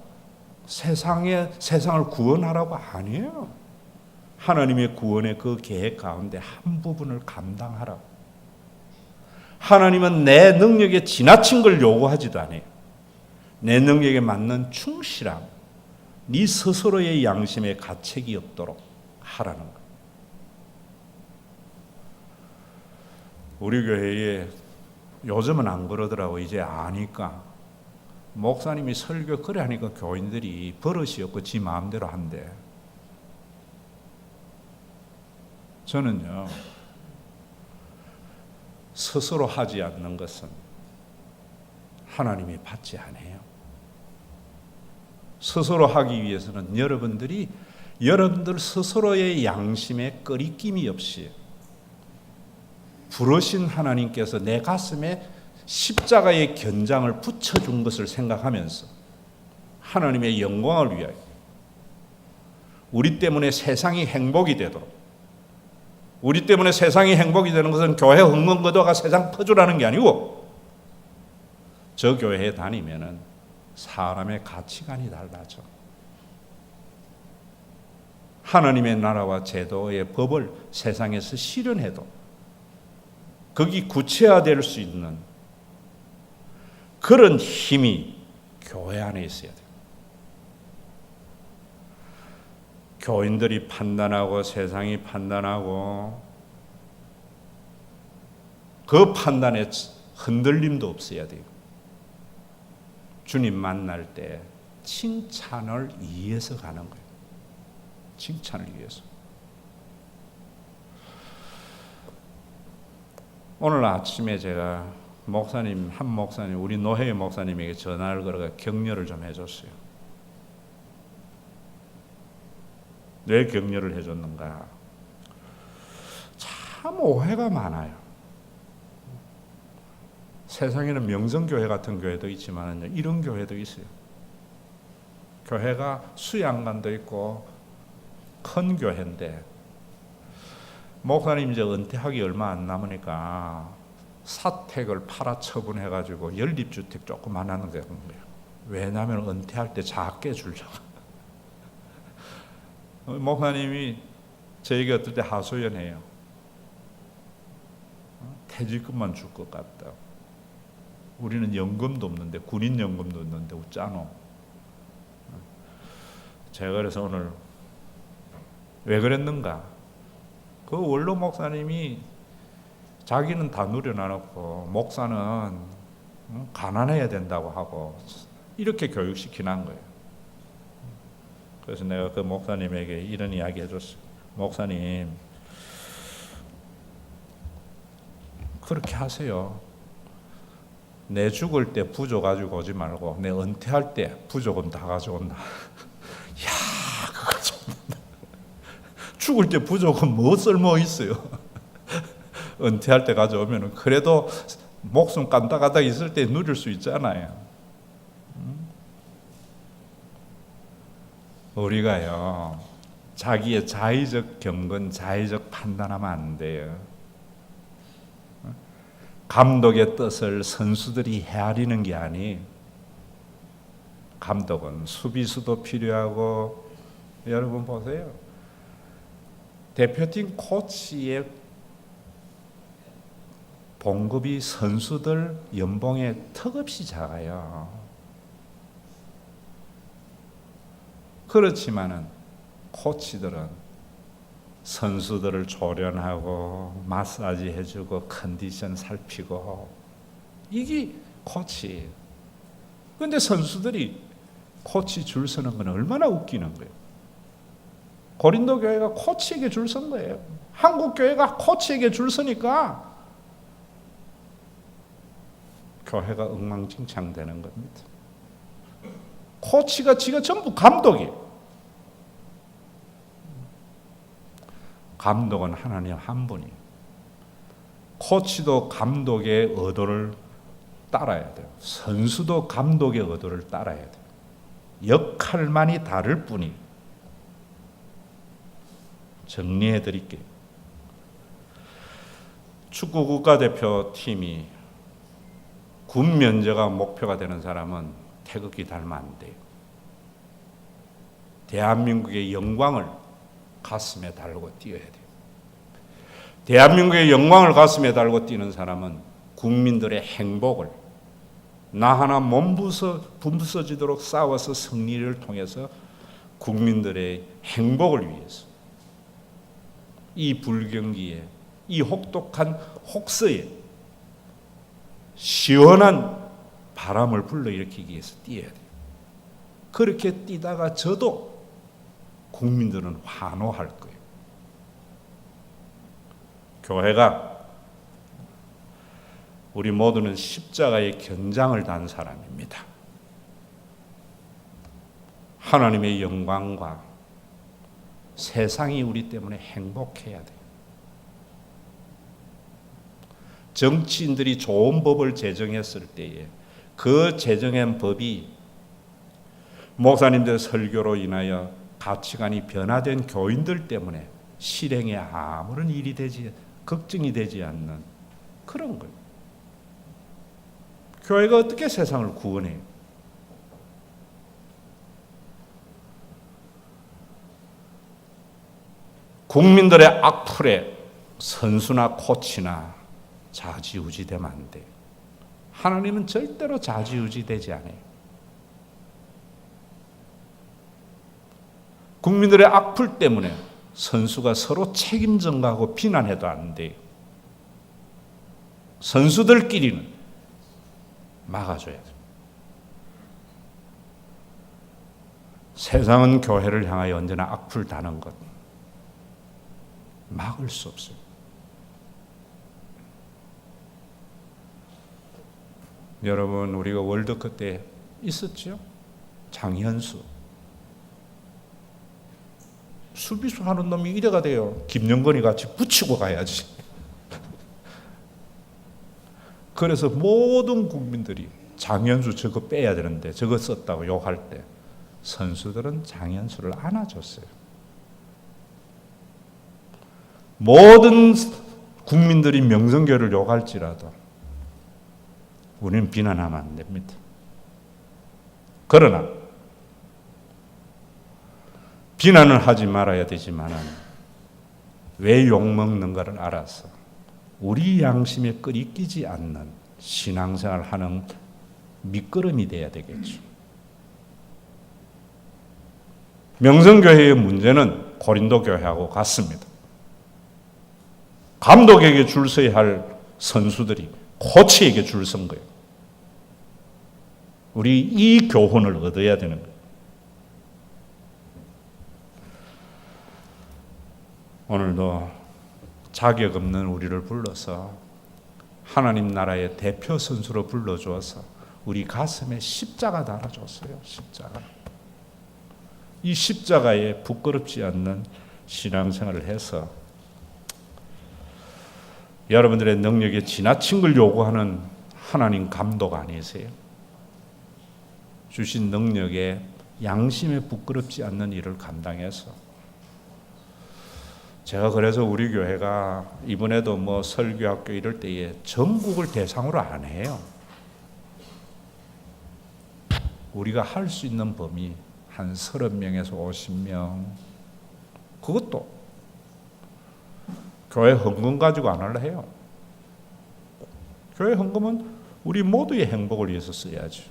세상을 구원하라고 아니에요. 하나님의 구원의 그 계획 가운데 한 부분을 감당하라. 하나님은 내 능력에 지나친 걸 요구하지도 않아요. 내 능력에 맞는 충실함, 네 스스로의 양심에 가책이 없도록 하라는 거예요. 우리 교회에 요즘은 안 그러더라고. 이제 아니까. 목사님이 설교 그래 하니까 교인들이 버릇이 없고 지 마음대로 한대. 저는요, 스스로 하지 않는 것은 하나님이 받지 않아요. 스스로 하기 위해서는 여러분들 스스로의 양심에 꺼리낌이 없이 부르신 하나님께서 내 가슴에 십자가의 견장을 붙여준 것을 생각하면서 하나님의 영광을 위하여 우리 때문에 세상이 행복이 되도록, 우리 때문에 세상이 행복이 되는 것은 교회 흥흥거도가 세상 퍼주라는 게 아니고 저 교회에 다니면은 사람의 가치관이 달라져. 하나님의 나라와 제도의 법을 세상에서 실현해도 거기 구체화될 수 있는 그런 힘이 교회 안에 있어야 돼요. 교인들이 판단하고 세상이 판단하고 그 판단에 흔들림도 없어야 돼요. 주님 만날 때 칭찬을 위해서 가는 거예요. 칭찬을 위해서. 오늘 아침에 제가 한 목사님, 우리 노회 목사님에게 전화를 걸어가 격려를 좀 해줬어요. 왜 격려를 해줬는가? 참 오해가 많아요. 세상에는 명성교회 같은 교회도 있지만 이런 교회도 있어요. 교회가 수양관도 있고 큰 교회인데 목사님 이제 은퇴하기 얼마 안 남으니까 사택을 팔아 처분해가지고 연립주택 조금 안 하는 거예요. 왜냐하면 은퇴할 때 작게 주려고. 목사님이 저에게 어떨 때 하소연해요. 퇴직금만 줄 것 같다. 우리는 연금도 없는데, 군인 연금도 없는데 웃자노. 제가 그래서 오늘 왜 그랬는가? 그 원로 목사님이 자기는 다 누려놔놓고 목사는 가난해야 된다고 하고 이렇게 교육시키는 거예요. 그래서 내가 그 목사님에게 이런 이야기 해줬어요. 목사님, 그렇게 하세요. 내 죽을 때 부족 가지고 오지 말고 내 은퇴할 때 부족은 다 가져온다. 야, 그거 좀 죽을 때 부족은 뭐 쓸모 있어요. 은퇴할 때 가져오면 그래도 목숨 깐닥깐닥 있을 때 누릴 수 있잖아요. 우리가요, 자기의 자의적 경건, 자의적 판단하면 안 돼요. 감독의 뜻을 선수들이 헤아리는 게 아니, 감독은 수비수도 필요하고, 여러분 보세요. 대표팀 코치의 봉급이 선수들 연봉에 턱없이 작아요. 그렇지만은 코치들은 선수들을 조련하고 마사지 해주고 컨디션 살피고 이게 코치. 그런데 선수들이 코치 줄 서는 건 얼마나 웃기는 거예요. 고린도 교회가 코치에게 줄 선 거예요. 한국 교회가 코치에게 줄 서니까 교회가 엉망진창 되는 겁니다. 코치가 지가 전부 감독이에요. 감독은 하나님 한 분이에요. 코치도 감독의 의도를 따라야 돼요. 선수도 감독의 의도를 따라야 돼요. 역할만이 다를 뿐이. 정리해 드릴게요. 축구 국가대표팀이 군 면제가 목표가 되는 사람은 태극기 달면 안 돼요. 대한민국의 영광을 가슴에 달고 뛰어야 돼요. 대한민국의 영광을 가슴에 달고 뛰는 사람은 국민들의 행복을 나 하나 몸부서지도록 싸워서 승리를 통해서 국민들의 행복을 위해서 이 불경기에 이 혹독한 혹서에 시원한 바람을 불러일으키기 위해서 뛰어야 돼요. 그렇게 뛰다가 져도 국민들은 환호할 거예요. 교회가 우리 모두는 십자가의 견장을 단 사람입니다. 하나님의 영광과 세상이 우리 때문에 행복해야 돼요. 정치인들이 좋은 법을 제정했을 때에 그 제정한 법이 목사님들 설교로 인하여 가치관이 변화된 교인들 때문에 실행에 아무런 일이 되지, 걱정이 되지 않는 그런 거예요. 교회가 어떻게 세상을 구원해요? 국민들의 악플에 선수나 코치나 좌지우지 되면 안 돼요. 하나님은 절대로 좌지우지 되지 않아요. 국민들의 악플 때문에 선수가 서로 책임 전가하고 비난해도 안 돼요. 선수들끼리는 막아줘야 돼요. 세상은 교회를 향하여 언제나 악플 다는 것 막을 수 없어요. 여러분, 우리가 월드컵 때 있었죠? 장현수 수비수 하는 놈이 이래가 돼요. 김영건이 같이 붙이고 가야지. 그래서 모든 국민들이 장현수 저거 빼야 되는데 저거 썼다고 욕할 때 선수들은 장현수를 안아줬어요. 모든 국민들이 명성교회를 욕할지라도 우리는 비난하면 안 됩니다. 그러나 비난을 하지 말아야 되지만 왜 욕먹는가를 알아서 우리 양심에 끓이끼지 않는 신앙생활을 하는 밑거름이 돼야 되겠죠. 명성교회의 문제는 고린도 교회하고 같습니다. 감독에게 줄 서야 할 선수들이 코치에게 줄 선 거예요. 우리 이 교훈을 얻어야 되는 거예요. 오늘도 자격 없는 우리를 불러서 하나님 나라의 대표 선수로 불러주어서 우리 가슴에 십자가 달아줬어요. 십자가. 이 십자가에 부끄럽지 않는 신앙생활을 해서 여러분들의 능력에 지나친 걸 요구하는 하나님 감독 아니세요? 주신 능력에 양심에 부끄럽지 않는 일을 감당해서 제가 그래서 우리 교회가 이번에도 뭐 설교학교 이럴 때에 전국을 대상으로 안 해요. 우리가 할 수 있는 범위 한 30명에서 50명, 그것도 교회 헌금 가지고 안 하려 해요. 교회 헌금은 우리 모두의 행복을 위해서 써야죠.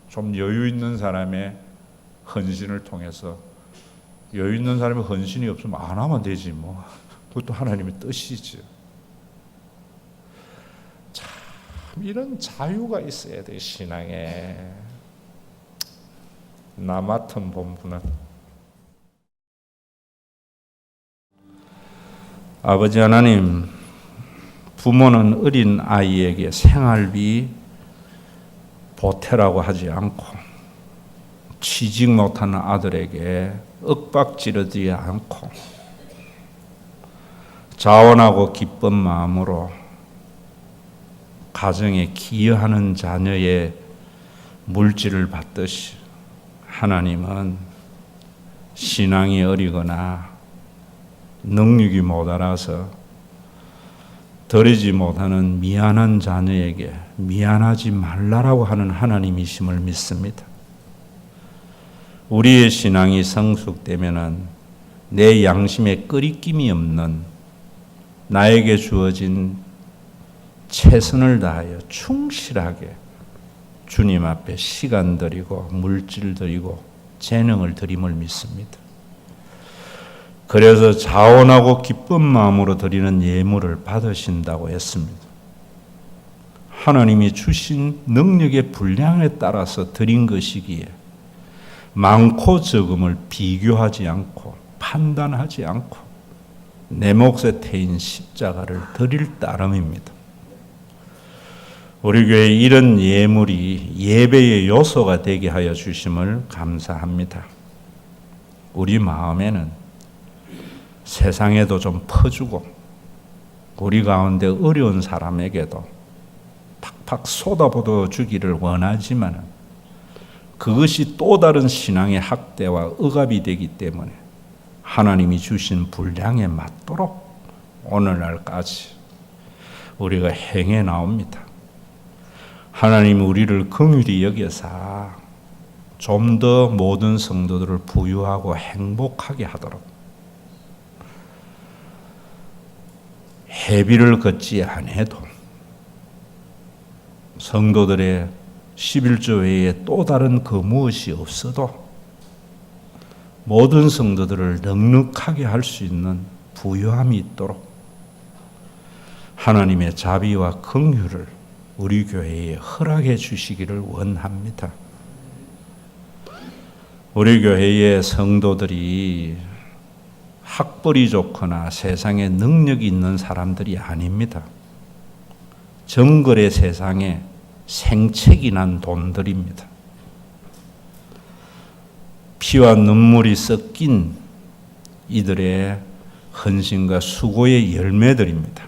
좀 여유 있는 사람의 헌신을 통해서, 여유 있는 사람의 헌신이 없으면 안 하면 되지 뭐. 그것도 하나님의 뜻이죠. 참 이런 자유가 있어야 돼, 신앙에. 나 맡은 본분은 아버지 하나님, 부모는 어린 아이에게 생활비 보태라고 하지 않고 취직 못하는 아들에게 윽박지르지 않고 자원하고 기쁜 마음으로 가정에 기여하는 자녀의 물질을 받듯이 하나님은 신앙이 어리거나 능력이 모자라서 드리지 못하는 미안한 자녀에게 미안하지 말라라고 하는 하나님이심을 믿습니다. 우리의 신앙이 성숙되면은 내 양심에 끄리낌이 없는 나에게 주어진 최선을 다하여 충실하게 주님 앞에 시간 드리고 물질 드리고 재능을 드림을 믿습니다. 그래서 자원하고 기쁜 마음으로 드리는 예물을 받으신다고 했습니다. 하나님이 주신 능력의 분량에 따라서 드린 것이기에 많고 적음을 비교하지 않고 판단하지 않고 내 몫에 태인 십자가를 드릴 따름입니다. 우리 교회에 이런 예물이 예배의 요소가 되게 하여 주심을 감사합니다. 우리 마음에는 세상에도 좀 퍼주고 우리 가운데 어려운 사람에게도 팍팍 쏟아부어 주기를 원하지만 그것이 또 다른 신앙의 학대와 억압이 되기 때문에 하나님이 주신 분량에 맞도록 오늘날까지 우리가 행해 나옵니다. 하나님 우리를 긍휼히 여겨서 좀 더 모든 성도들을 부유하고 행복하게 하도록 회비를 걷지 않아도 성도들의 11조 외에 또 다른 그 무엇이 없어도 모든 성도들을 넉넉하게 할 수 있는 부유함이 있도록 하나님의 자비와 긍휼을 우리 교회에 허락해 주시기를 원합니다. 우리 교회의 성도들이 학벌이 좋거나 세상에 능력이 있는 사람들이 아닙니다. 정글의 세상에 생채기 난 돈들입니다. 피와 눈물이 섞인 이들의 헌신과 수고의 열매들입니다.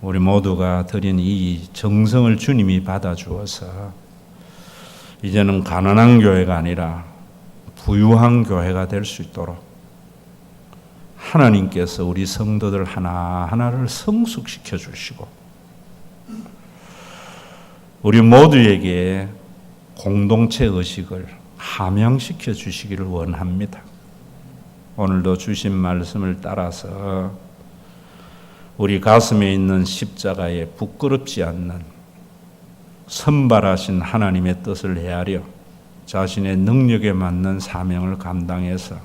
우리 모두가 드린 이 정성을 주님이 받아주어서 이제는 가난한 교회가 아니라 부유한 교회가 될 수 있도록 하나님께서 우리 성도들 하나하나를 성숙시켜 주시고 우리 모두에게 공동체 의식을 함양시켜 주시기를 원합니다. 오늘도 주신 말씀을 따라서 우리 가슴에 있는 십자가에 부끄럽지 않는 선발하신 하나님의 뜻을 헤아려 자신의 능력에 맞는 사명을 감당해서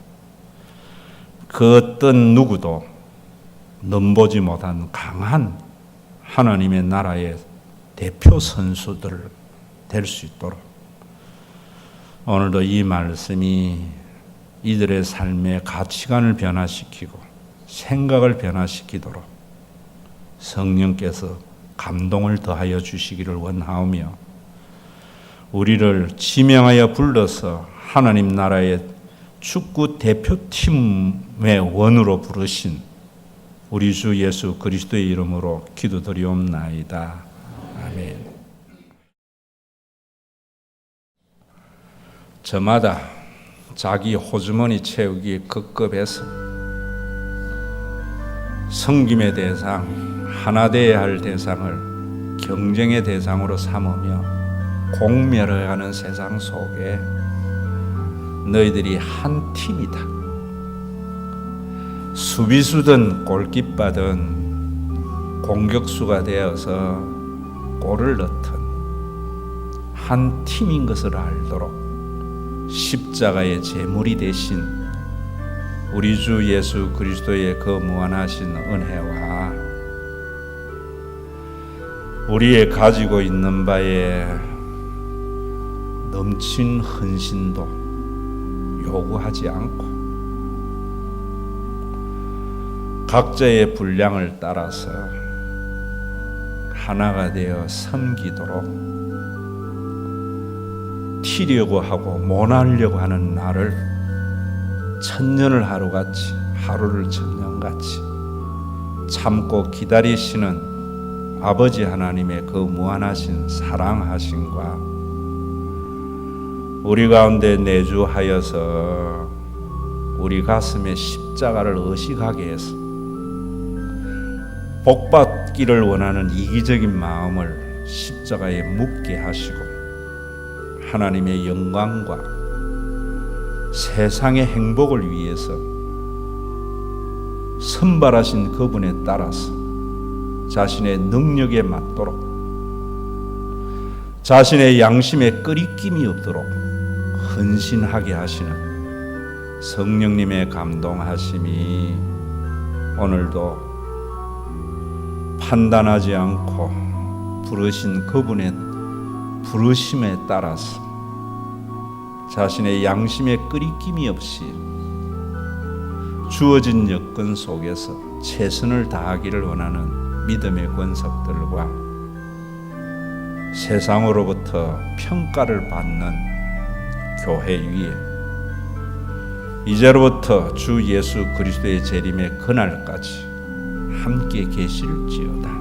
그 어떤 누구도 넘보지 못한 강한 하나님의 나라의 대표 선수들 될 수 있도록 오늘도 이 말씀이 이들의 삶의 가치관을 변화시키고 생각을 변화시키도록 성령께서 감동을 더하여 주시기를 원하오며 우리를 지명하여 불러서 하나님 나라의 축구 대표팀의 원으로 부르신 우리 주 예수 그리스도의 이름으로 기도드리옵나이다. 아멘. 저마다 자기 호주머니 채우기 급급해서 섬김의 대상, 하나 되어야 할 대상을 경쟁의 대상으로 삼으며 공멸해가는 세상 속에 너희들이 한 팀이다. 수비수든 골키퍼든 공격수가 되어서 골을 넣든 한 팀인 것을 알도록 십자가의 제물이 되신 우리 주 예수 그리스도의 그 무한하신 은혜와 우리의 가지고 있는 바에 넘친 헌신도 요구하지 않고 각자의 분량을 따라서 하나가 되어 섬기도록 튀려고 하고 모나려고 하는 나를 천년을 하루같이 하루를 천년같이 참고 기다리시는 아버지 하나님의 그 무한하신 사랑하심과 우리 가운데 내주하여서 우리 가슴에 십자가를 의식하게 해서 복받기를 원하는 이기적인 마음을 십자가에 묻게 하시고 하나님의 영광과 세상의 행복을 위해서 선발하신 그분에 따라서 자신의 능력에 맞도록 자신의 양심에 끄리낌이 없도록 헌신하게 하시는 성령님의 감동하심이 오늘도 판단하지 않고 부르신 그분의 부르심에 따라서 자신의 양심에 끄리낌이 없이 주어진 여건 속에서 최선을 다하기를 원하는 믿음의 권속들과 세상으로부터 평가를 받는 교회 위에 이제로부터 주 예수 그리스도의 재림의 그날까지 함께 계실지어다.